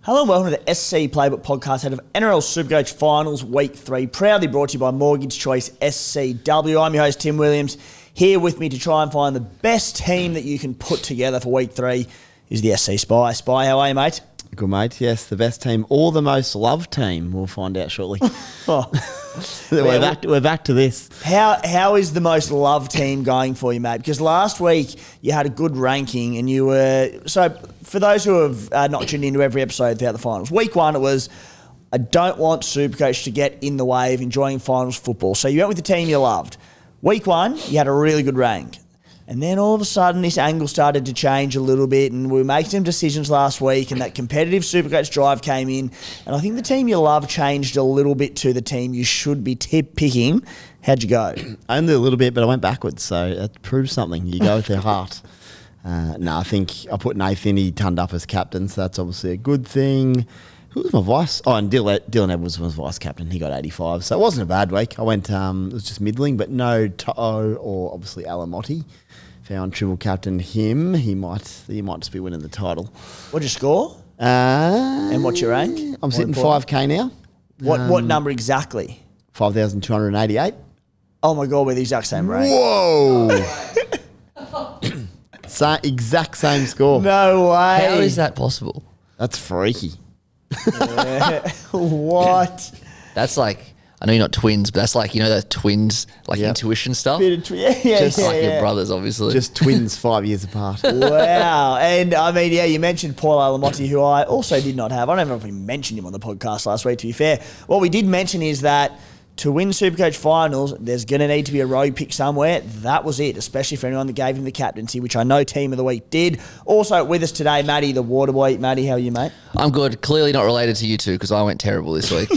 Hello and welcome to the SC Playbook podcast out of NRL Supercoach Finals Week 3, proudly brought to you by Mortgage Choice SCW. I'm your host, Tim Williams. Here with me to try and find the best team that you can put together for Week 3 is the SC Spy. Spy, how are you, mate? Good, mate. Yes, the best team or the most loved team. We'll find out shortly. We're back to this. How is the most loved team going for you, mate? Because last week you had a good ranking and you were... So for those who have not tuned into every episode throughout the finals, week 1 it was, I don't want Supercoach to get in the way of enjoying finals football. So you went with the team you loved. Week 1, you had a really good rank. And then all of a sudden, this angle started to change a little bit, and we were making some decisions last week, and that competitive Supercoach drive came in. And I think the team you love changed a little bit to the team you should be picking. How'd you go? Only a little bit, but I went backwards, so that proves something. You go with their heart. I think I put Nathan, he turned up as captain, so that's obviously a good thing. Who was my vice? Oh, and Dylan Edwards was vice captain. He got 85, so it wasn't a bad week. I went, it was just middling, but no To'o or obviously Alamotti. Found triple captain him. He might just be winning the title. What'd you score? And what's your rank? I'm sitting 5K now. What number exactly? 5,288. Oh my God, we're the exact same rank. Whoa! Exact same score. No way. How is that possible? That's freaky. What? That's like, I know you're not twins, but that's like, you know, the twins, like intuition stuff. Just like your brothers, obviously. Just twins 5 years apart. Wow. And I mean, you mentioned Paul Alamotti, who I also did not have. I don't know if we mentioned him on the podcast last week, to be fair. What we did mention is that to win Supercoach finals, there's going to need to be a rogue pick somewhere. That was it, especially for anyone that gave him the captaincy, which I know Team of the Week did. Also with us today, Matty, the Waterboy. Matty, how are you, mate? I'm good. Clearly not related to you two because I went terrible this week.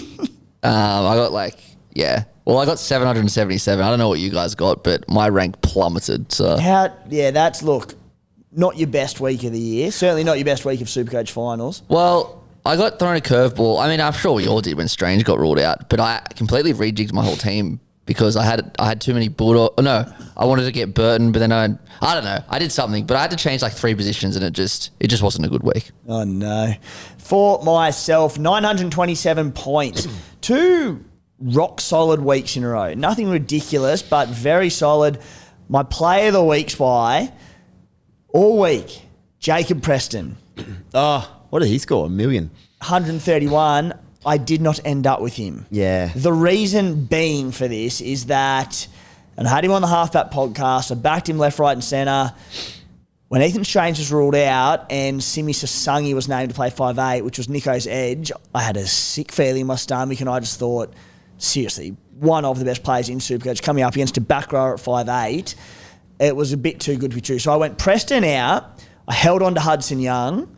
I got I got 777. I don't know what you guys got, but my rank plummeted. So that's not your best week of the year. Certainly not your best week of Supercoach finals. Well, I got thrown a curveball. I mean, I'm sure we all did when Strange got ruled out, but I completely rejigged my whole team because I had too many Bulldog. No, I wanted to get Burton, but then I don't know. I did something, but I had to change like 3 positions, and it just wasn't a good week. Oh no! For myself, 927 points. 2 rock solid weeks in a row. Nothing ridiculous, but very solid. My player of the week, Spy, all week, Jacob Preston. What did he score? 1 million. 131. I did not end up with him. Yeah. The reason being for this is that, and I had him on the Halfback podcast, I backed him left, right and centre. When Ethan Strange was ruled out and Simi Sasungi was named to play 5'8", which was Nico's edge, I had a sick feeling in my stomach and I just thought, seriously, one of the best players in Supercoach coming up against a back rower at 5'8", it was a bit too good to be true. So I went Preston out, I held on to Hudson Young,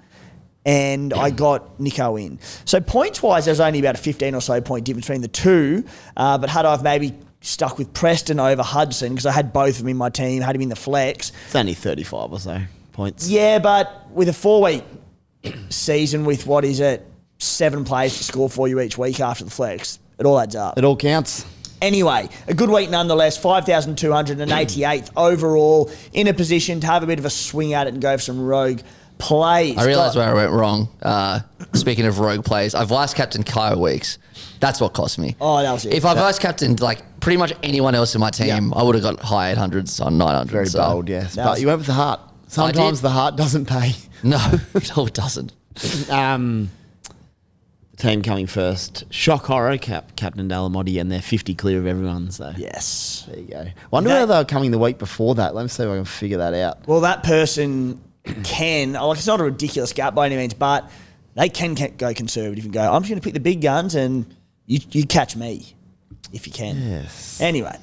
and I got Nico in. So points-wise, there's only about a 15 or so point difference between the two, but had I maybe stuck with Preston over Hudson, because I had both of them in my team, had him in the flex. It's only 35 or so points. Yeah, but with a 4-week season with, 7 players to score for you each week after the flex, it all adds up. It all counts. Anyway, a good week nonetheless, 5,288th overall, in a position to have a bit of a swing at it and go for some rogue plays. I realised where I went wrong. Speaking of rogue plays, I vice captain Kyle Weeks. That's what cost me. Oh, that was it. If I vice captained like pretty much anyone else in my team, I would have got high 800s on 900. Very bold, yes. But you went with the heart. Sometimes the heart doesn't pay. No, it doesn't. The team coming first, shock horror, Captain Alamotti, and they're 50 clear of everyone. So yes, there you go. Wonder whether they were coming the week before that. Let me see if I can figure that out. Well, that person it's not a ridiculous gap by any means, but they can go conservative and go, I'm just going to pick the big guns and you catch me if you can. Yes. Anyway,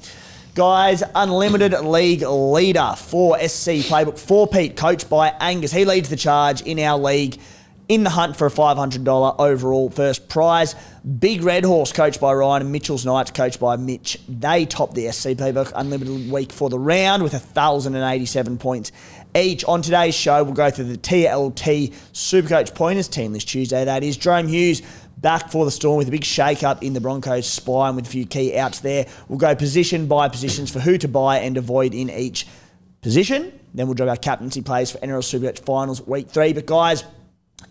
guys, unlimited league leader for SC Playbook, 4-peat, coached by Angus. He leads the charge in our league in the hunt for a $500 overall first prize. Big Red Horse, coached by Ryan, and Mitchell's Knights, coached by Mitch. They top the SC Playbook unlimited week for the round with 1,087 points each. On today's show, we'll go through the TLT Supercoach Pointers team this Tuesday. That is Jerome Hughes back for the Storm with a big shake-up in the Broncos spine with a few key outs there. We'll go position by positions for who to buy and avoid in each position. Then we'll drop our captaincy plays for NRL Supercoach Finals Week 3. But guys,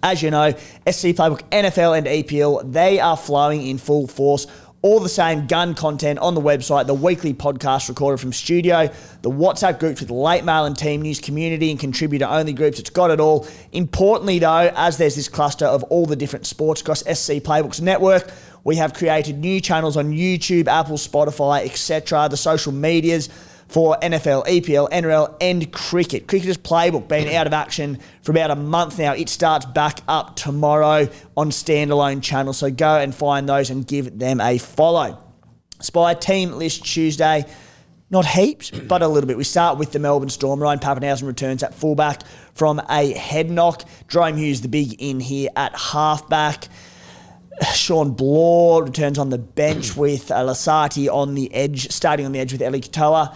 As you know, SC Playbook, NFL and EPL, they are flowing in full force. All the same gun content on the website, the weekly podcast recorded from studio, the WhatsApp groups with late mail and team news, community and contributor-only groups. It's got it all. Importantly, though, as there's this cluster of all the different sports across SC Playbook's network, we have created new channels on YouTube, Apple, Spotify, etc., the social medias for NFL, EPL, NRL, and cricket. Cricketer's Playbook been out of action for about a month now. It starts back up tomorrow on standalone channels, so go and find those and give them a follow. Spy Team List Tuesday. Not heaps, but a little bit. We start with the Melbourne Storm. Ryan Pappenhausen returns at fullback from a head knock. Jerome Hughes, the big in here at halfback. Sean Blaw returns on the bench with Lasati on the edge, starting on the edge with Eli Katoa.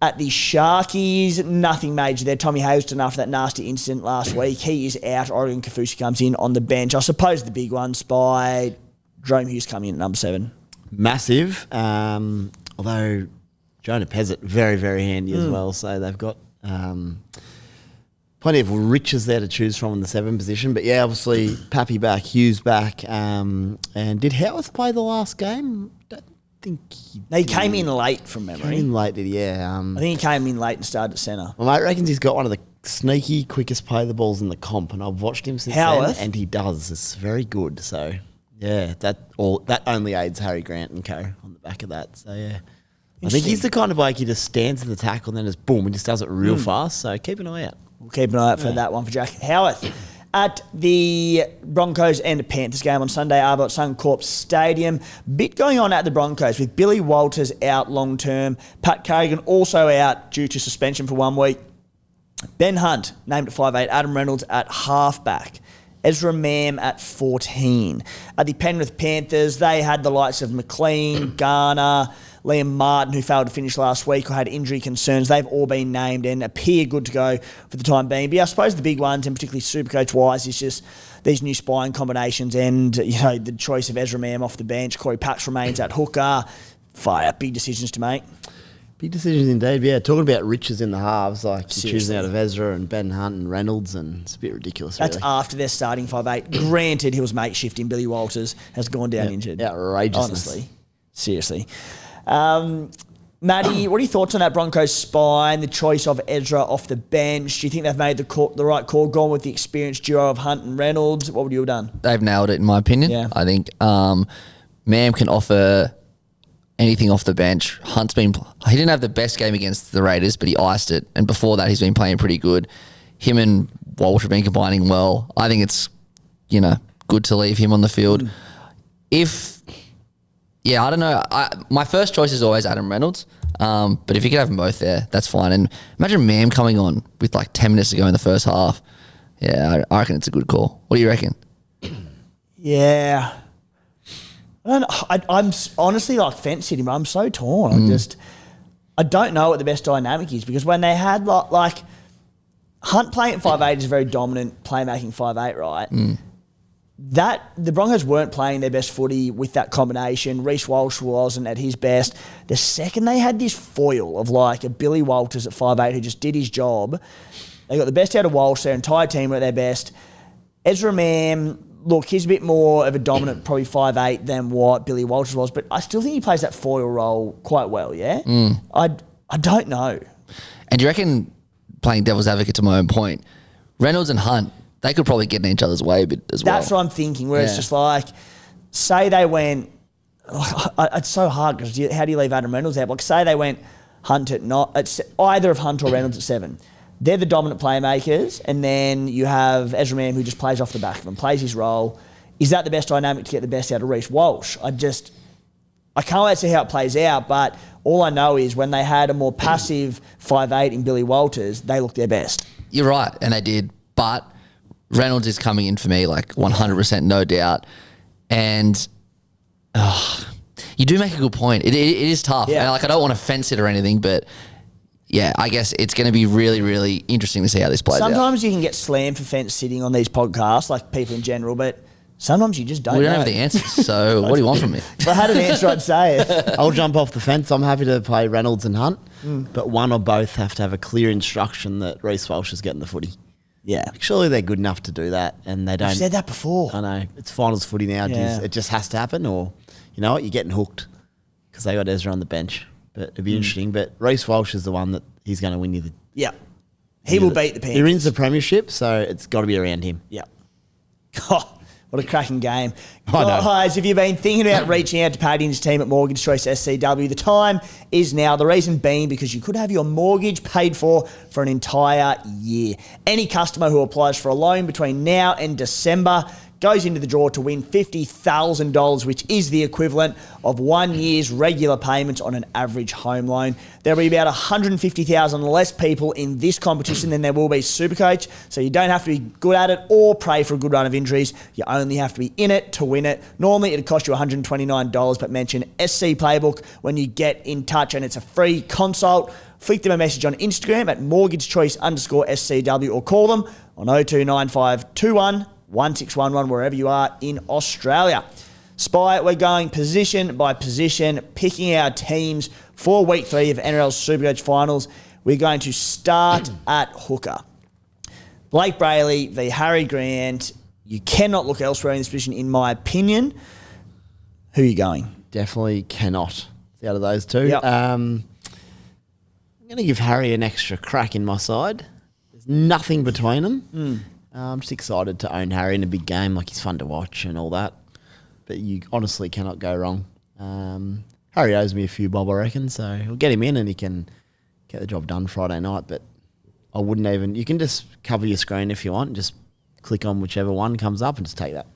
At the Sharkies, nothing major there. Tommy Hazelton, after that nasty incident last week, he is out. Oregon Kafusi comes in on the bench. I suppose the big one, Spy, Jerome Hughes coming in at number 7. Massive, although Jonah Pezzett, very, very handy as well. So they've got plenty of riches there to choose from in the 7 position. But yeah, obviously, Pappy back, Hughes back. And did Howarth play the last game? I think he came in late from memory. Came in late, did he? Yeah. I think he came in late and started at centre. Well, mate reckons he's got one of the sneaky, quickest play the balls in the comp, and I've watched him since Howarth? then, and he does. It's very good. So, yeah, that only aids Harry Grant and co on the back of that. So, yeah. I think he's the kind of bloke he just stands at the tackle and then just boom, and just does it real fast. So, keep an eye out. We'll keep an eye out for that one for Jack Howarth. At the Broncos and Panthers game on Sunday, Arvo at Suncorp Stadium. Bit going on at the Broncos with Billy Walters out long term. Pat Carrigan also out due to suspension for 1 week. Ben Hunt named at 5'8". Adam Reynolds at halfback. Ezra Mam at 14. At the Penrith Panthers, they had the likes of McLean, Garner, Liam Martin, who failed to finish last week or had injury concerns. They've all been named and appear good to go for the time being. But yeah, I suppose the big ones, and particularly Supercoach-wise, is just these new spine combinations and the choice of Ezra Mam off the bench. Corey Pax remains at hooker. Fire, big decisions to make. Big decisions indeed. Yeah, talking about riches in the halves, like you're choosing out of Ezra and Ben Hunt and Reynolds, and it's a bit ridiculous. That's really. after their starting 5'8". Granted, he was makeshifting. Billy Walters has gone down injured. Outrageous. Honestly. Seriously. Matty, what are your thoughts on that Broncos spine, the choice of Ezra off the bench? Do you think they've made the right call, gone with the experienced duo of Hunt and Reynolds? What would you have done? They've nailed it, in my opinion. Yeah. I think Mam can offer anything off the bench. He didn't have the best game against the Raiders, but he iced it. And before that, he's been playing pretty good. Him and Walsh have been combining well. I think it's, good to leave him on the field. I don't know. My first choice is always Adam Reynolds. But if you could have them both there, that's fine. And imagine Mam coming on with like 10 minutes to go in the first half. Yeah, I reckon it's a good call. What do you reckon? Yeah. I'm honestly like fence sitting, but I'm so torn. I don't know what the best dynamic is, because when they had like Hunt playing at 5'8" is a very dominant playmaking 5'8", right? That the Broncos weren't playing their best footy with that combination. Reece Walsh wasn't at his best. The second they had this foil of like a Billy Walters at 5'8" who just did his job, they got the best out of Walsh. Their entire team were at their best. Ezra Mam, look, he's a bit more of a dominant, probably 5'8" than what Billy Walters was, but I still think he plays that foil role quite well, yeah? I don't know. And do you reckon, playing devil's advocate to my own point, Reynolds and Hunt, they could probably get in each other's way a bit as well. That's what I'm thinking, where it's just like, say they went, it's so hard because how do you leave Adam Reynolds out? Like, say they went Hunt at either of Hunt or Reynolds at 7. They're the dominant playmakers, and then you have Ezra Mam who just plays off the back of them, plays his role. Is that the best dynamic to get the best out of Reece Walsh? I can't wait to see how it plays out, but all I know is when they had a more passive 5'8" in Billy Walters, they looked their best. You're right, and they did, but Reynolds is coming in for me, like 100%, no doubt. And you do make a good point. It is tough. Yeah. And I don't want to fence it or anything, but yeah, I guess it's going to be really, really interesting to see how this plays out. Sometimes you can get slammed for fence sitting on these podcasts, like people in general, but sometimes you just don't know. We don't have the answers, so what do you want from me? If I had an answer, I'd say it. I'll jump off the fence. I'm happy to play Reynolds and Hunt, but one or both have to have a clear instruction that Reece Walsh is getting the footy. Yeah. Surely they're good enough to do that, and they don't. I've said that before. I know. It's finals footy now. Yeah. It just has to happen, or you know what? You're getting hooked because they got Ezra on the bench. But it'd be interesting. But Reece Walsh is the one that he's going to win you the. Yeah. He will beat the Panthers. He wins the premiership, so it's got to be around him. Yeah. Oh, what a cracking game. I know. Guys, if you've been thinking about reaching out to Paddy and his team at Mortgage Choice SCW, the time is now. The reason being because you could have your mortgage paid for an entire year. Any customer who applies for a loan between now and December goes into the draw to win $50,000, which is the equivalent of 1 year's regular payments on an average home loan. There will be about 150,000 less people in this competition than there will be Supercoach, so you don't have to be good at it or pray for a good run of injuries. You only have to be in it to win it. Normally, it'd cost you $129, but mention SC Playbook when you get in touch, and it's a free consult. Flick them a message on Instagram at mortgagechoice_SCW or call them on 029521 1611 wherever you are in Australia. Spy, we're going position by position, picking our teams for week 3 of NRL Supercoach finals. We're going to start at hooker. Blake Brailey v Harry Grant. You cannot look elsewhere in this position, in my opinion. Who are you going? Definitely cannot. It's out of those two. Yep. I'm going to give Harry an extra crack in my side. There's nothing between them. I'm just excited to own Harry in a big game. Like, he's fun to watch and all that. But you honestly cannot go wrong. Harry owes me a few bob, I reckon, so we'll get him in and he can get the job done Friday night. But I wouldn't even... You can just cover your screen if you want. Just click on whichever one comes up and just take that.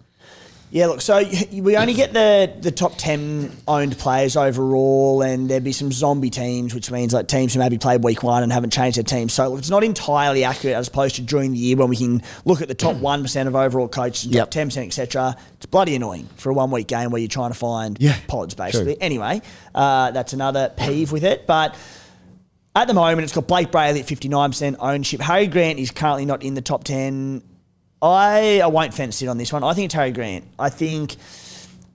Yeah, look, so we only get the top 10 owned players overall, and there'd be some zombie teams, which means like teams who maybe played week 1 and haven't changed their team. So look, it's not entirely accurate as opposed to during the year when we can look at the top 1% of overall coaches, top 10%, etc. It's bloody annoying for a 1 week game where you're trying to find pods, basically. True. Anyway, that's another peeve with it. But at the moment, it's got Blake Brailey at 59% ownership. Harry Grant is currently not in the top 10. I won't fence it on this one. I think it's Harry Grant. I think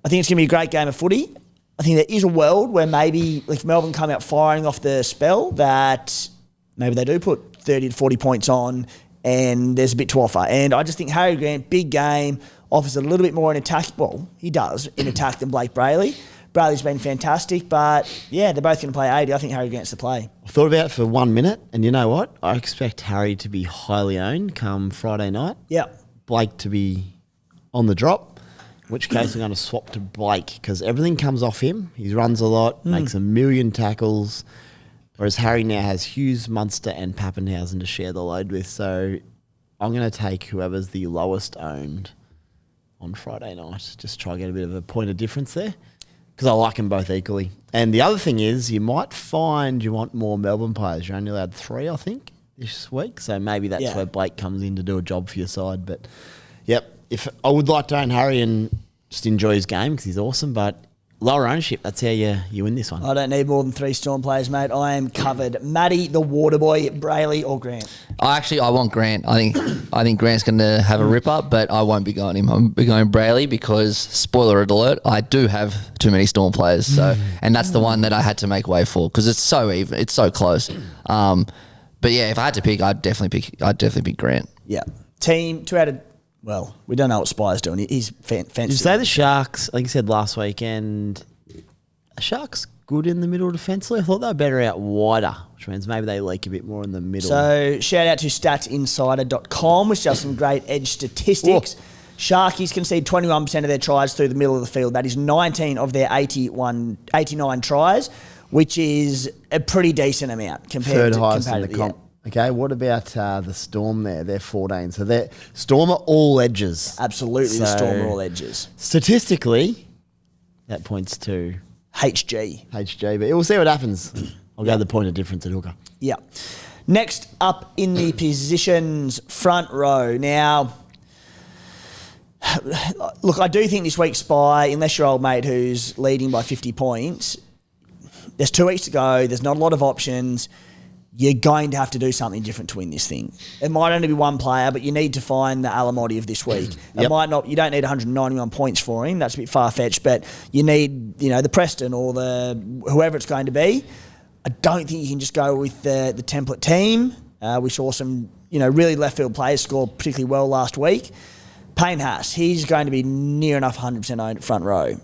it's going to be a great game of footy. I think there is a world where maybe if Melbourne come out firing off the spell, that maybe they do put 30 to 40 points on and there's a bit to offer. And I just think Harry Grant, big game, offers a little bit more in attack. Well, he does in attack than Blake Brailey. Brailey's been fantastic, but yeah, they're both going to play 80. I think Harry Grant's the play. I thought about it for 1 minute, and you know what? I expect Harry to be highly owned come Friday night. Yeah. Blake to be on the drop, in which case I'm going to swap to Blake because everything comes off him. He runs a lot, makes a million tackles, whereas Harry now has Hughes, Munster and Pappenhausen to share the load with. So I'm going to take whoever's the lowest owned on Friday night. Just try and get a bit of a point of difference there. Because I like them both equally. And the other thing is, you might find you want more Melbourne players. You're only allowed 3, I think, this week. So maybe that's where Blake comes in to do a job for your side. But, yep, if I would like to own Harry and just enjoy his game because he's awesome. But lower ownership, that's how you win this one. I don't need more than 3 Storm players, mate. I am covered. Matty, the Waterboy, Brailey or Grant? I want Grant. I think Grant's going to have a rip up, but I won't be going him. I'm going Brailey because, spoiler alert, I do have too many Storm players. So, and that's the one that I had to make way for because it's so even, it's so close. But yeah, if I had to pick, I'd definitely pick Grant. Yeah, team 2 out of. Well, we don't know what Spy's doing. He's fancy. Did you say the Sharks, like you said last weekend, are Sharks good in the middle defensively? I thought they were better out wider, which means maybe they leak a bit more in the middle. So shout out to statsinsider.com, which does some great edge statistics. Sharkies concede 21% of their tries through the middle of the field. That is 19 of their 89 tries, which is a pretty decent amount compared Third highest in the comp. Yeah. Okay, what about the Storm there? They're 14. So they're Storm are all edges. Absolutely, the Storm are all edges. Statistically, that points to HG. but we'll see what happens. I'll go the point of difference at hooker. Yeah. Next up in the positions, front row. Now, look, I do think this week's Spy, unless your old mate who's leading by 50 points, there's 2 weeks to go. There's not a lot of options. You're going to have to do something different to win this thing. It might only be one player, but you need to find the Alamotti of this week. It might not. You don't need 191 points for him. That's a bit far-fetched, but you need, the Preston or the whoever it's going to be. I don't think you can just go with the template team. We saw some, really left field players scored particularly well last week. Payne Haas, he's going to be near enough 100% owned at front row.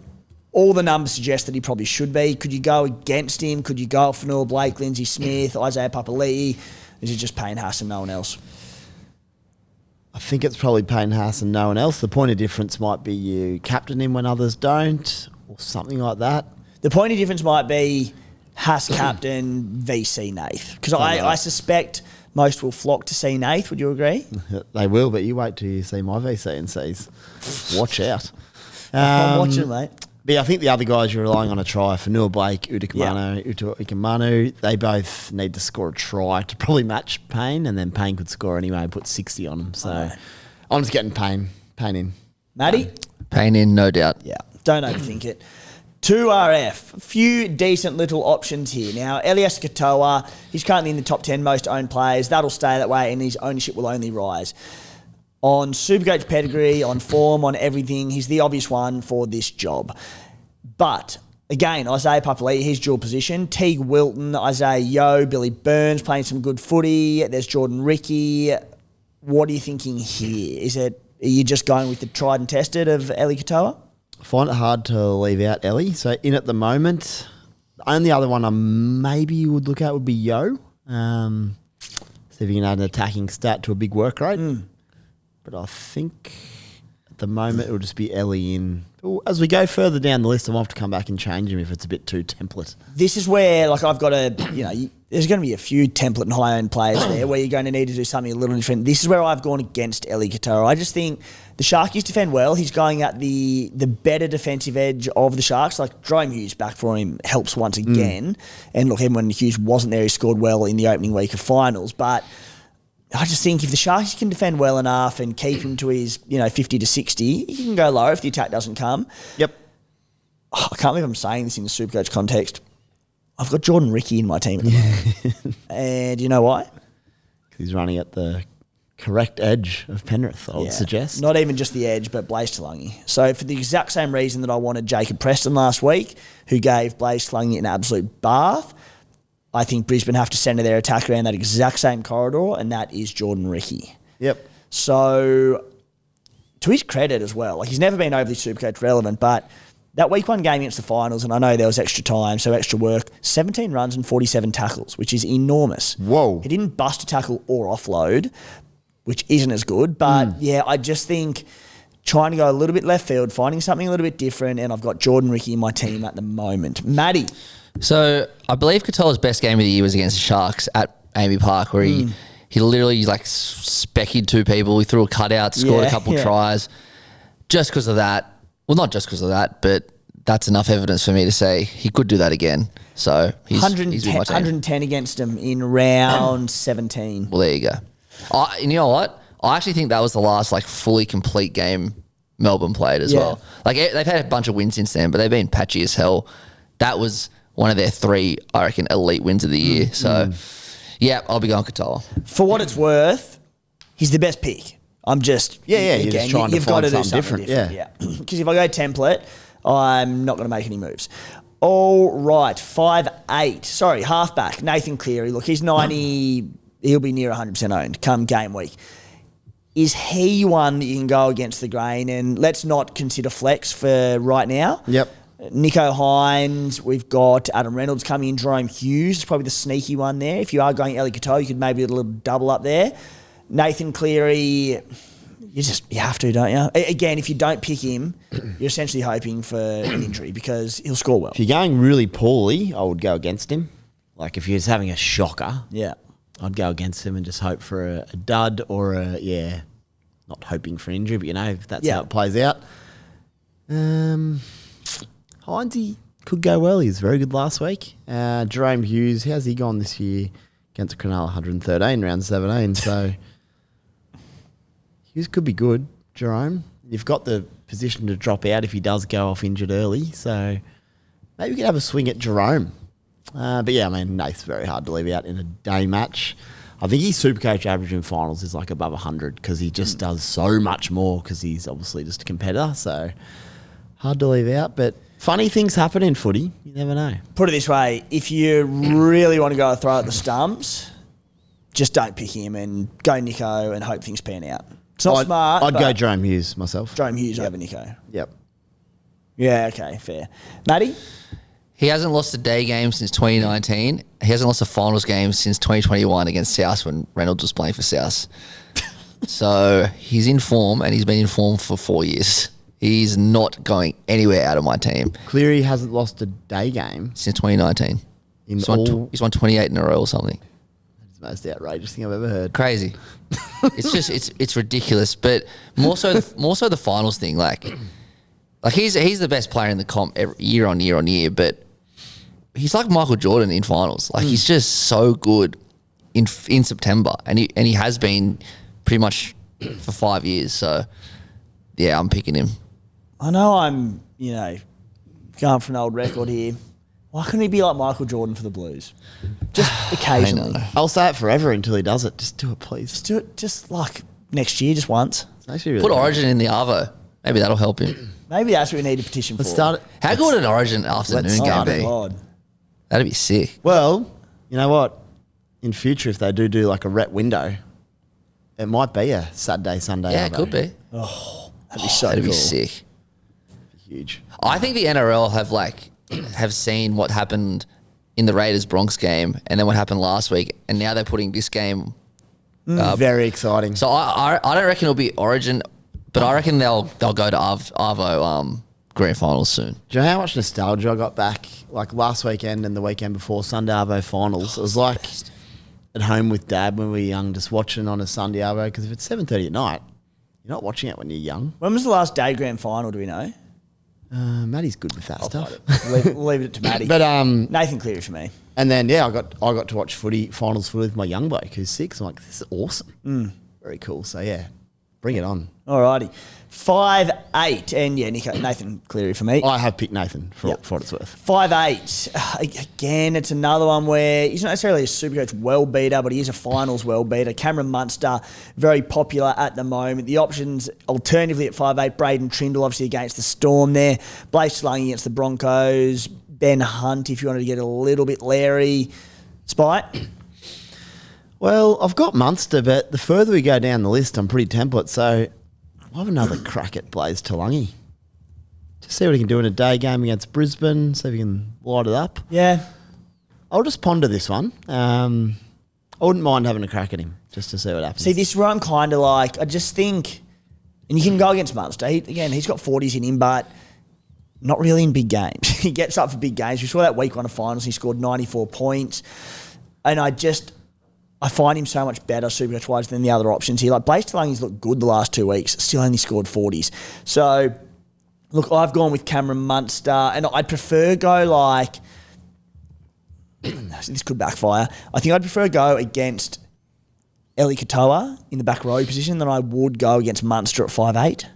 All the numbers suggest that he probably should be. Could you go against him? Could you go for Fanua Blake, Lindsay Smith, Isaiah Papali'i? Is it just Payne Haas and no one else? I think it's probably Payne Haas and no one else. The point of difference might be you captain him when others don't, or something like that. The point of difference might be Haas captain VC Nath. Because I suspect most will flock to see Nath. Would you agree? They will, but you wait till you see my VC and Cs. Watch out. I'm watching, mate. But yeah, I think the other guys you're relying on a try, Fanua Blake, Uta Ikamanu, they both need to score a try to probably match Payne, and then Payne could score anyway and put 60 on them. So I'm just getting Payne in. Matty? Payne in, no doubt. Yeah, don't overthink it. 2RF, a few decent little options here. Now, Elias Katoa, he's currently in the top 10 most owned players. That'll stay that way, and his ownership will only rise. On Supercoach pedigree, on form, on everything, he's the obvious one for this job. But, again, Isaiah Papali'i, he's dual position. Teague Wilton, Isaiah Yeo, Billy Burns playing some good footy. There's Jordan Ricky. What are you thinking here? Are you just going with the tried and tested of Eli Katoa? I find it hard to leave out Ellie. So in at the moment, the only other one I maybe would look at would be Yo. See if you can add an attacking stat to a big work rate. But I think at the moment it will just be Ellie in. As we go further down the list, I might have to come back and change him if it's a bit too template. This is where, I've got to, there's going to be a few template and high-owned players there where you're going to need to do something a little different. This is where I've gone against Eli Katoa. I just think the Sharkies defend well. He's going at the better defensive edge of the Sharks. Like, Jerome Hughes back for him helps once again. And look, even when Hughes wasn't there, he scored well in the opening week of finals. But I just think if the Sharks can defend well enough and keep him to his 50 to 60, he can go lower if the attack doesn't come. Yep. I can't believe I'm saying this in the Supercoach context. I've got Jordan Ricky in my team at the moment. And you know why? Because he's running at the correct edge of Penrith, I would suggest. Not even just the edge, but Blaze Talangi. So for the exact same reason that I wanted Jacob Preston last week, who gave Blaze Talangi an absolute bath, I think Brisbane have to centre their attack around that exact same corridor, and that is Jordan Ricky. Yep. So, to his credit as well, he's never been overly Supercoach relevant, but that week one game against the finals, and I know there was extra time, so extra work, 17 runs and 47 tackles, which is enormous. Whoa. He didn't bust a tackle or offload, which isn't as good, but I just think trying to go a little bit left field, finding something a little bit different, and I've got Jordan Ricky in my team at the moment. Matty. So I believe Katoa's best game of the year was against the Sharks at Amy Park, where he literally speckied two people. He threw a cutout, scored a couple tries. Just because of that, well, not just because of that, but that's enough evidence for me to say he could do that again. So he's 110 against him in round 17. Well, there you go. And you know what? I actually think that was the last fully complete game Melbourne played as well. They've had a bunch of wins since then, but they've been patchy as hell. That was one of their 3, I reckon, elite wins of the year. So, I'll be going Katoa. For what it's worth, he's the best pick. I'm just... you're just trying to find something different. Yeah. Because if I go template, I'm not going to make any moves. All right, 5'8". Sorry, halfback, Nathan Cleary. Look, he's 90... He'll be near 100% owned come game week. Is he one that you can go against the grain? And let's not consider flex for right now. Yep. Nico Hines, we've got Adam Reynolds coming in, Jerome Hughes is probably the sneaky one there. If you are going Eli Katoa, you could maybe do a little double up there. Nathan Cleary, you have to, don't you? Again, if you don't pick him, you're essentially hoping for an injury because he'll score well. If you're going really poorly, I would go against him. If he was having a shocker, I'd go against him and just hope for a dud or not hoping for injury, but if that's how it plays out. Heinzie could go well. He was very good last week. Jerome Hughes, how's he gone this year? Against Cronulla, 113, round 17. So Hughes could be good, Jerome. You've got the position to drop out if he does go off injured early. So maybe we could have a swing at Jerome. Nath's very hard to leave out in a day match. I think his Supercoach average in finals is above 100 because he just does so much more because he's obviously just a competitor. So hard to leave out, but... Funny things happen in footy. You never know. Put it this way. If you really want to go throw at the stumps, just don't pick him and go Nico and hope things pan out. It's not smart. I'd but go Jerome Hughes myself. Jerome Hughes over Nico. Yep. Yeah, okay, fair. Matty? He hasn't lost a day game since 2019. He hasn't lost a finals game since 2021 against South when Reynolds was playing for South. So he's in form, and he's been in form for 4 years. He's not going anywhere out of my team Cleary hasn't lost a day game since 2019. He's won 28 in a row or something. It's the most outrageous thing I've ever heard. Crazy. it's ridiculous. But more so the finals thing. Like he's the best player in the comp year on year. But he's like Michael Jordan in finals. Like he's just so good in September, and he has been pretty much for 5 years. So yeah, I'm picking him. I know I'm, going for an old record here. Why couldn't he be like Michael Jordan for the Blues? Just occasionally. I'll say it forever until he does it. Just do it, please. Just do it just like next year, just once. Really Put Origin in the Arvo. Maybe that'll help him. Maybe that's what we need a petition for. Let's start it. How good would an Origin afternoon game be? God. That'd be sick. Well, you know what? In future, if they do like a rep window, it might be a Saturday, Sunday. Yeah, it could be. That'd be so That'd cool. be sick. Huge. I think the NRL have seen what happened in the Raiders Bronx game, and then what happened last week, and now they're putting this game. Very exciting. So I don't reckon it'll be Origin, but I reckon they'll go to Arvo grand finals soon. Do you know how much nostalgia I got back? Like last weekend and the weekend before Sunday Arvo finals. It was like at home with Dad when we were young, just watching on a Sunday Arvo. Because if it's 7:30 at night, you're not watching it when you're young. When was the last day grand final, do we know? Matty's good with that stuff. We'll leave it to Matty. But Nathan Cleary for me. and then I got to watch finals footy with my young bloke who's 6. I'm like, this is awesome. Very cool. So yeah, bring it on. Alrighty. 5'8", and Nathan Cleary for me. I have picked Nathan for what it's worth. 5'8". Again, it's another one where he's not necessarily a Supercoach well beater, but he is a finals well beater. Cameron Munster, very popular at the moment. The options alternatively at 5'8", Braden Trindle, obviously against the Storm there. Blaze Slung against the Broncos. Ben Hunt, if you wanted to get a little bit leery. Spite? Well, I've got Munster, but the further we go down the list, I'm pretty template. So I'll have another crack at Blaze Talangi. Just see what he can do in a day game against Brisbane, see if he can light it up. Yeah. I'll just ponder this one. I wouldn't mind having a crack at him just to see what happens. See, this is where I'm kind of like, I just think, and you can go against Munster. He's got 40s in him, but not really in big games. He gets up for big games. We saw that week 1 of finals. He scored 94 points. And I find him so much better Supercoach-wise than the other options here. Like, Blaze Talangi's looked good the last 2 weeks, still only scored 40s. So, look, I've gone with Cameron Munster, and I'd prefer go like... this could backfire. I think I'd prefer go against Eli Katoa in the back row position than I would go against Munster at 5'8",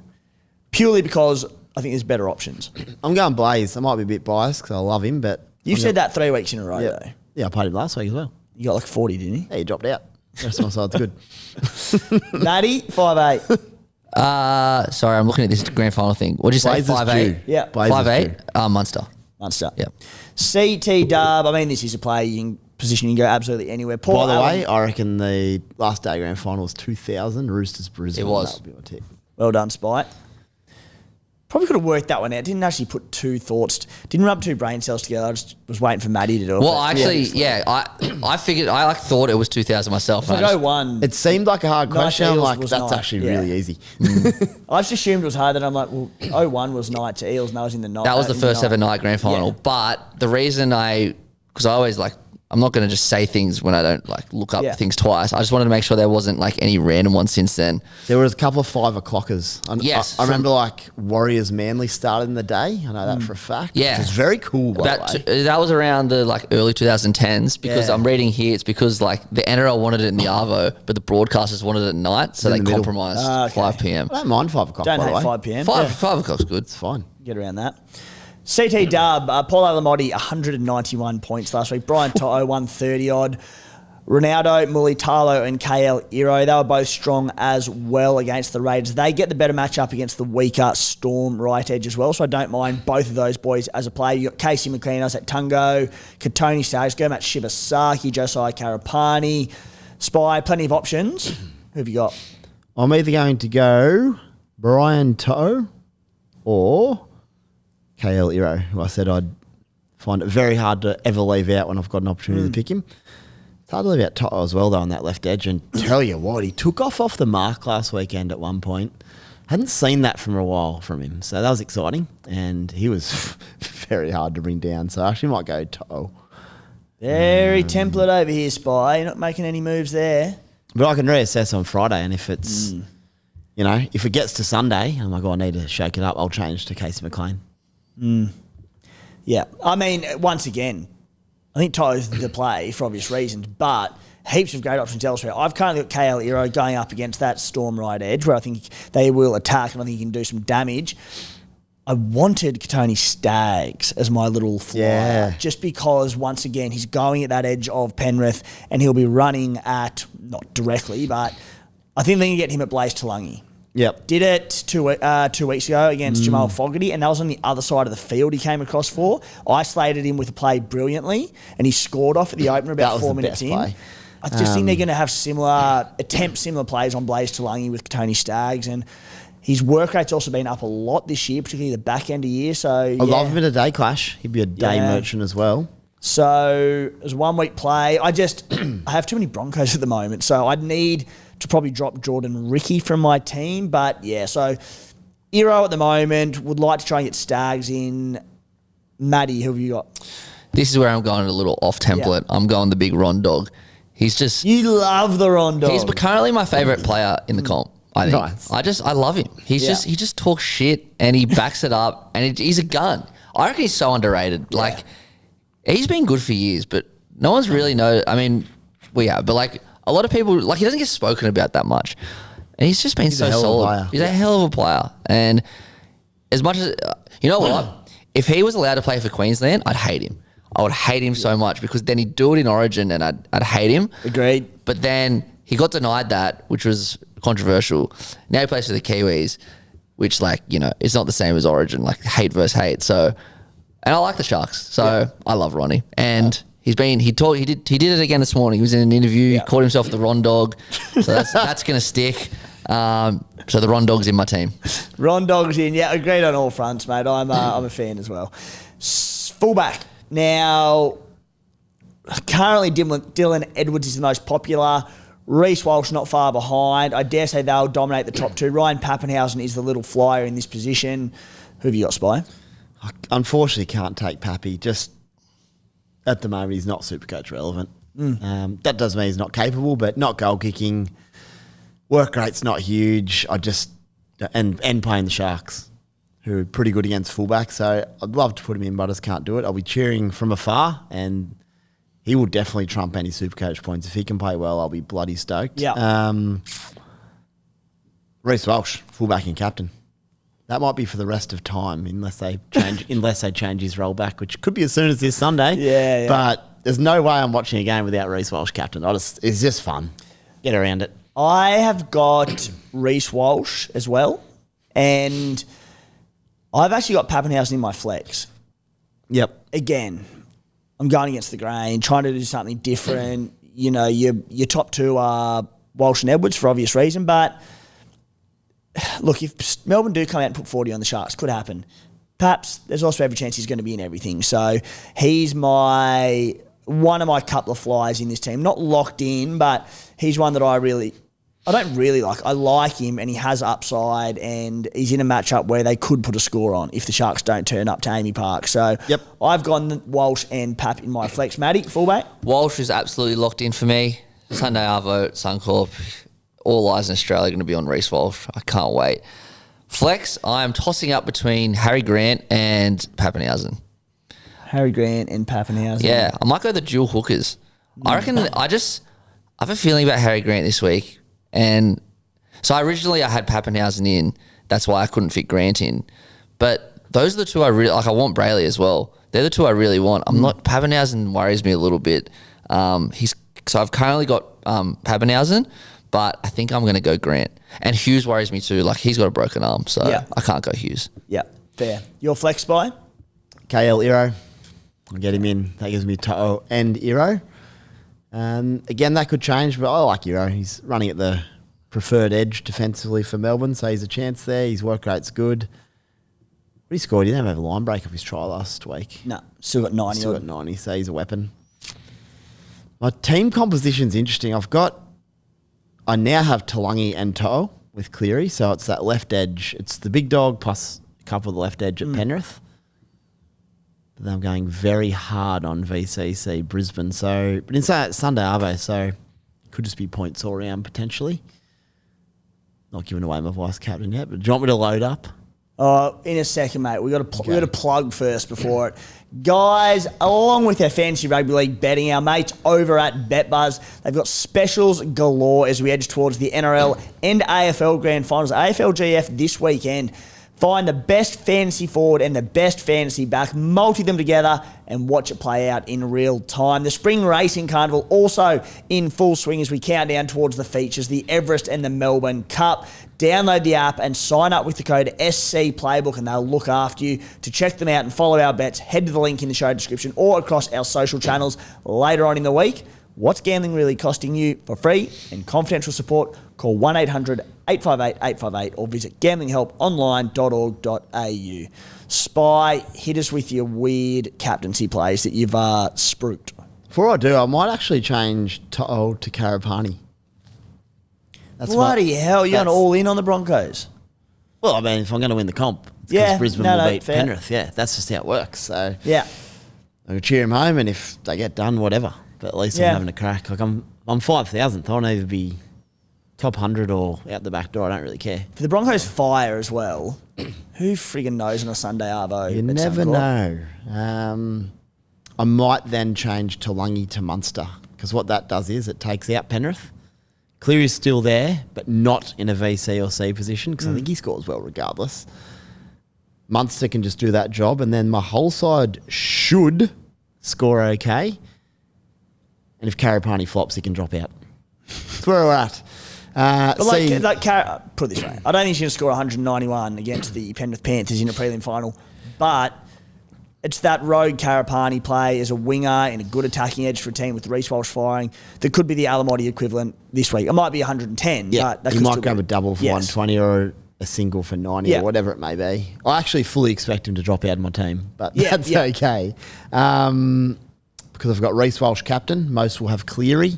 purely because I think there's better options. I'm going Blaze. I might be a bit biased because I love him, but... You said that 3 weeks in a row, though. Yeah, I played him last week as well. You got like 40, didn't you? Yeah, he dropped out. The rest of my side's good. Natty, 5'8". Sorry, I'm looking at this grand final thing. What did you say? Blaze is 5'8"? due. Yeah. Blaze is 5'8"? Munster. Munster. Yeah. CT Dub. I mean, this is a player position you can go absolutely anywhere. Paul By the Allen, way, I reckon the last day grand final was 2000, Roosters Brisbane. It was. That would be my tip. well done, Spite. Probably could have worked that one out. Didn't actually put didn't rub 2 brain cells together. I just was waiting for Matty to do it. Well, But actually, I figured, thought it was 2000 myself. if I go 1, It seemed like a hard Night question. I'm Eels like, was that's night. actually Yeah. really easy. I just assumed it was hard. Then I'm like, well, 01 was night to Eels, and that was in the night. That was the first ever night grand final. Yeah. But the reason because I always I'm not going to just say things when I don't look up Yeah. things twice. I just wanted to make sure there wasn't any random ones since then. There was a couple of 5 o'clockers. Yes, I remember Warriors Manly started in the day. I know that for a fact. Yeah. Which is very cool, by the way. That was around the early 2010s because Yeah. I'm reading here it's because the NRL wanted it in the Arvo, but the broadcasters wanted it at night, so in they the middle. compromised Okay. 5 p.m. I don't mind 5 o'clock, Don't by the hate way. 5 p.m. 5 o'clock's good. It's fine. Get around that. CT Dub, Paul Alamotti, 191 points last week. Brian To'o, 130 odd. Ronaldo, Mulitalo and KL Iro, they were both strong as well against the Raiders. They get the better matchup against the weaker Storm right edge as well, so I don't mind both of those boys as a player. You got Casey McLean, at Tungo, Kotoni Staggs, Gurmat Shibasaki, Josiah Karapani. Spy, plenty of options. Who have you got? I'm either going to go Brian Toe or KL Iro, who I said I'd find it very hard to ever leave out when I've got an opportunity to pick him. It's hard to leave out Toto as well, though, on that left edge. And tell you what, he took off the mark last weekend at one point. Hadn't seen that from a while from him. So that was exciting. And he was very hard to bring down. So I actually might go Toto. Very template over here, Spy. You're not making any moves there. But I can reassess on Friday. And if it's, if it gets to Sunday, I'm like, I need to shake it up. I'll change to Casey McLean. Yeah. I mean, once again, I think Toto's the play for obvious reasons, but heaps of great options elsewhere. I've currently got KL Iro going up against that Storm right edge where I think they will attack and I think he can do some damage. I wanted Kotoni Staggs as my little flyer just because, once again, he's going at that edge of Penrith and he'll be running at, not directly, but I think they can get him at Blaze Talangi. Yep. Did it 2 weeks ago against Jamal Fogarty, and that was on the other side of the field he came across for. Isolated him with a play brilliantly, and he scored off at the opener about 4 minutes in. Play. I just think they're going to have similar plays on Blaze Talangi with Kotoni Staggs, and his work rate's also been up a lot this year, particularly the back end of year. So I love him in a day clash. He'd be a day merchant as well. So it was a 1 week play. I have too many Broncos at the moment, so I'd need to probably drop Jordan Ricky from my team. But yeah, so Iro at the moment, would like to try and get Staggs in. Matty, who have you got? This is where I'm going a little off template. Yeah. I'm going the big Ron Dog. He's just... You love the Ron Dog. He's currently my favourite player in the comp, I think. Nice. I love him. He just talks shit and he backs it up and he's a gun. I reckon he's so underrated. Yeah. Like, he's been good for years, but no one's really I mean, we have, but like a lot of people, like he doesn't get spoken about that much. And he's just been so solid. He's a hell of a player. And as much as, you know what? If he was allowed to play for Queensland, I'd hate him. I would hate him so much because then he'd do it in Origin and I'd hate him. Agreed. But then he got denied that, which was controversial. Now he plays for the Kiwis, which it's not the same as Origin, like hate versus hate. So, and I like the Sharks. So I love Ronnie. And he did it again this morning. He was in an interview, called himself the Ron Dog. So that's going to stick. So the Ron Dog's in my team. Ron Dog's in. Yeah, agreed on all fronts, mate. I'm a fan as well. Fullback. Now, currently Dylan Edwards is the most popular. Reece Walsh not far behind. I dare say they'll dominate the top two. Ryan Pappenhausen is the little flyer in this position. Who have you got, Spy? I unfortunately can't take Pappy. Just at the moment, he's not Supercoach relevant. That doesn't mean he's not capable, but not goal kicking. Work rate's not huge. And playing the Sharks, who are pretty good against fullback. So I'd love to put him in, but I just can't do it. I'll be cheering from afar, and he will definitely trump any Supercoach points. If he can play well, I'll be bloody stoked. Yeah. Reece Walsh, fullback and captain. That might be for the rest of time, unless they change his role back, which could be as soon as this Sunday. Yeah. But there's no way I'm watching a game without Reece Walsh captain. It's just fun. Get around it. I have got Reece Walsh as well, and I've actually got Pappenhausen in my flex. Yep. Again, I'm going against the grain, trying to do something different. You know, your top two are Walsh and Edwards for obvious reason, but look, if Melbourne do come out and put 40 on the Sharks, could happen. Perhaps there's also every chance he's going to be in everything. So he's one of my couple of flyers in this team. Not locked in, but he's one that I don't really like. I like him, and he has upside, and he's in a matchup where they could put a score on if the Sharks don't turn up to Amy Park. So I've gone Walsh and Pap in my flex. Matty, fullback? Walsh is absolutely locked in for me. Sunday Arvo, Suncorp, all eyes in Australia are going to be on Reece Walsh. I can't wait. Flex, I am tossing up between Harry Grant and Pappenhausen. Harry Grant and Pappenhausen. Yeah, I might go the dual hookers. I reckon I have a feeling about Harry Grant this week. And so originally I had Pappenhausen in. That's why I couldn't fit Grant in. But those are the two I really like. I want Brailey as well. They're the two I really want. Pappenhausen worries me a little bit. So I've currently got Pappenhausen, but I think I'm going to go Grant. And Hughes worries me too. Like, he's got a broken arm, so I can't go Hughes. Yeah, fair. Your flex, Spy? KL Iro. I'll get him in. That gives me Toto and Iro. Again, that could change, but I like Euro. He's running at the preferred edge defensively for Melbourne, so he's a chance there. His work rate's good. What he scored? He didn't have a line break of his try last week. No, still got 90. Still got 90, so he's a weapon. My team composition's interesting. I now have Talangi and To'o with Cleary, so it's that left edge. It's the big dog plus a couple of the left edge at Penrith. But then I'm going very hard on VCC Brisbane. So, but it's Sunday Arvo, so it could just be points all around potentially. Not giving away my vice captain yet, but do you want me to load up? In a second, mate. We got to plug first before it. Guys, along with our fantasy rugby league betting, our mates over at BetBuzz, they've got specials galore as we edge towards the NRL and AFL grand finals. AFLGF this weekend. Find the best fantasy forward and the best fantasy back, multi them together and watch it play out in real time. The Spring Racing Carnival also in full swing as we count down towards the features, the Everest and the Melbourne Cup. Download the app and sign up with the code SC Playbook and they'll look after you. To check them out and follow our bets, head to the link in the show description or across our social channels later on in the week. What's gambling really costing you? For free and confidential support, call 1-800-858-858 or visit gamblinghelponline.org.au. Spy, hit us with your weird captaincy plays that you've spruiked. Before I do, I might actually change To'o to Karapani. Bloody hell, you're going all in on the Broncos. Well, I mean, if I'm going to win the comp, it's because Brisbane will beat fair. Penrith. Yeah, that's just how it works. So yeah, I'm going to cheer him home, and if they get done, whatever. But at least I'm having a crack. Like I'm 5,000th. I'll either be top 100 or out the back door. I don't really care. For the Broncos fire as well, who friggin' knows on a Sunday arvo? You never know. I might then change Talangi to Munster because what that does is it takes out Penrith. Cleary's still there, but not in a VC or C position because I think he scores well regardless. Munster can just do that job, and then my whole side should score okay. And if Karapani flops, he can drop out. That's where we're at. Put it this way. I don't think he's going to score 191 against the Penrith Panthers in a prelim final, but it's that rogue Karapani play as a winger in a good attacking edge for a team with Reece Walsh firing that could be the Alamotti equivalent this week. It might be 110. Yeah, but he might grab a double for 120 or a single for 90 or whatever it may be. I actually fully expect him to drop out of my team, but that's okay. Because I've got Reece Walsh captain. Most will have Cleary.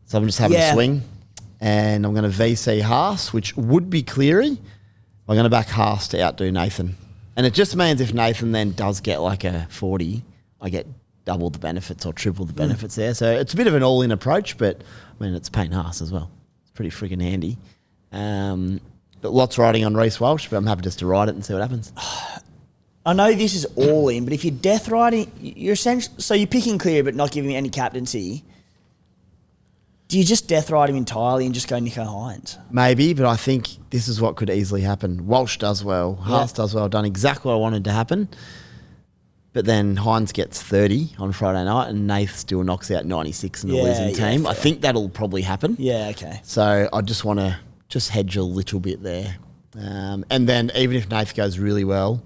So I'm just having a swing. And I'm going to VC Haas, which would be Cleary. I'm going to back Haas to outdo Nathan. And it just means if Nathan then does get like a 40, I get double the benefits or triple the benefits there. So it's a bit of an all-in approach, but I mean, it's Payne Haas as well. It's pretty friggin' handy. But lots riding on Reece Walsh, but I'm happy just to ride it and see what happens. I know this is all in, but if you're death riding, you're essentially, so you're picking Cleary but not giving him any captaincy. Do you just death ride him entirely and just go Nico Hines? Maybe, but I think this is what could easily happen. Walsh does well. Haas does well. Done exactly what I wanted to happen. But then Hines gets 30 on Friday night and Nath still knocks out 96 in the losing team. I think that'll probably happen. Yeah, okay. So I just want to just hedge a little bit there. And then even if Nath goes really well,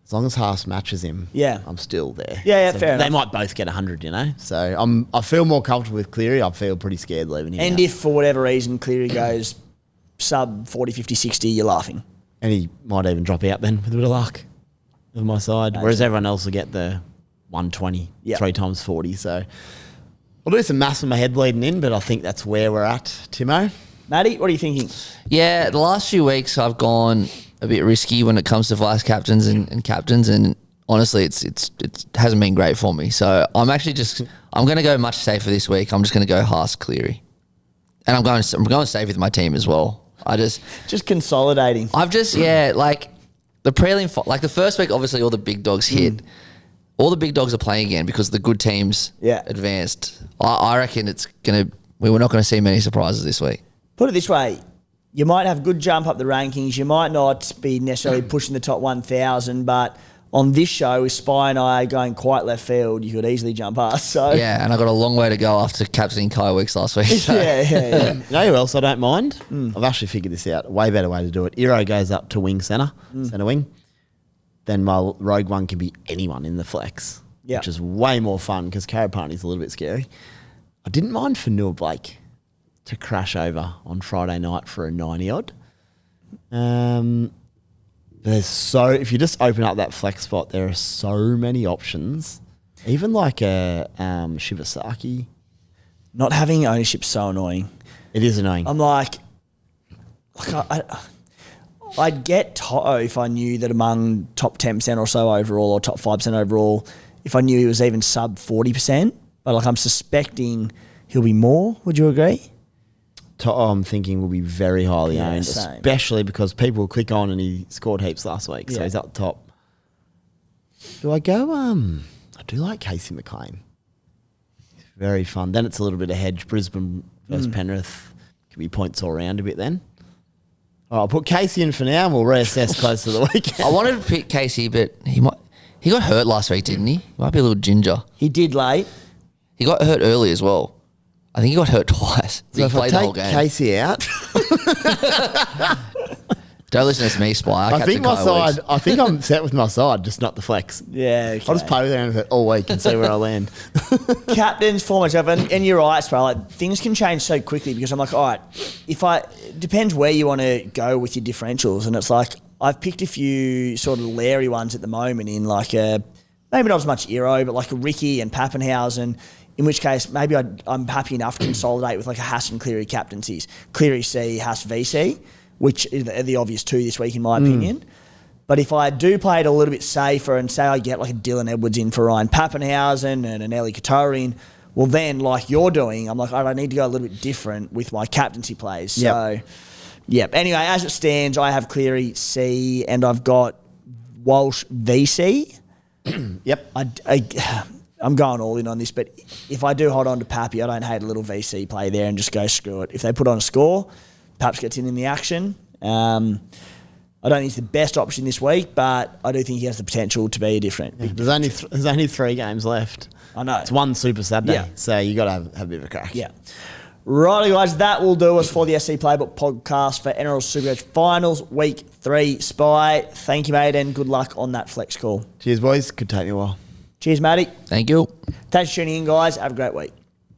as long as Haas matches him, I'm still there. Yeah, so fair enough. They might both get 100, you know? So I feel more comfortable with Cleary. I feel pretty scared leaving him out. If for whatever reason Cleary goes sub 40, 50, 60, you're laughing. And he might even drop out then with a bit of luck of my side. Whereas everyone else will get the 120, 3 times 40. So I'll do some maths in my head leading in, but I think that's where we're at. Timo? Matty, what are you thinking? Yeah, the last few weeks I've gone a bit risky when it comes to vice captains and captains, and honestly, it hasn't been great for me. So I'm going to go much safer this week. I'm just going to go Haas Cleary, and I'm going safe with my team as well. Just consolidating. I've just like the prelim, like the first week, obviously all the big dogs hit. All the big dogs are playing again because the good teams advanced. I reckon we're not going to see many surprises this week. Put it this way. You might have a good jump up the rankings. You might not be necessarily pushing the top 1,000, but on this show, with Spy and I going quite left field, you could easily jump us. So yeah, and I got a long way to go after captaining Kai Weeks last week. So. Yeah. You know who else I don't mind? I've actually figured this out. A way better way to do it. Iro goes up to wing centre wing. Then my rogue one can be anyone in the flex. Yeah. which is way more fun because Karapani's a little bit scary. I didn't mind for Noah Blake to crash over on Friday night for a 90-odd. If you just open up that flex spot, there are so many options. Even like a Shibasaki. Not having ownership's so annoying. It is annoying. I'm like I'd get Toto if I knew that among top 10% or so overall or top 5% overall, if I knew he was even sub 40%. But like I'm suspecting he'll be more. Would you agree? Toto, I'm thinking, will be very highly owned, same. especially because people will click on and he scored heaps last week, so he's up the top. Do I go? I do like Casey McLean. He's very fun. Then it's a little bit of hedge. Brisbane versus Penrith. Could be points all round a bit then. All right, I'll put Casey in for now and we'll reassess close to the weekend. I wanted to pick Casey, but he got hurt last week, didn't he? He might be a little ginger. He did late. He got hurt early as well. I think he got hurt twice. So He if I played the whole take game. Casey out, Don't listen to me, Spy. I think I'm set with my side, just not the flex. Yeah, okay. I'll just play with it all week and see where I land. Captains for myself, and you're right, Spray, like things can change so quickly because I'm like, all right, depends where you want to go with your differentials, and it's like I've picked a few sort of Larry ones at the moment in like maybe not as much Eero, but like a Ricky and Pappenhausen, in which case maybe I'm happy enough to consolidate with like a Haas and Cleary captaincies. Cleary C, Haas VC, which are the obvious two this week in my opinion. But if I do play it a little bit safer and say I get like a Dylan Edwards in for Ryan Pappenhausen and an Eli Kotoni in, well then, like you're doing, I'm like, all right, I need to go a little bit different with my captaincy plays. Yep. So, yep. Anyway, as it stands, I have Cleary C and I've got Walsh VC. Yep. I'm going all in on this, but if I do hold on to Pappy, I don't hate a little VC play there and just go screw it. If they put on a score, Paps gets in the action. I don't think he's the best option this week, but I do think he has the potential to be different. Yeah, there's only 3 games left. I know. It's one Super Saturday, Yeah. so you got to have a bit of a crack. Yeah. Righty, guys, that will do us for the SC Playbook podcast for NRL Supercoach Finals Week 3. Spy, thank you, mate, and good luck on that flex call. Cheers, boys. Could take me a while. Cheers, Matty. Thank you. Thanks for tuning in, guys. Have a great week.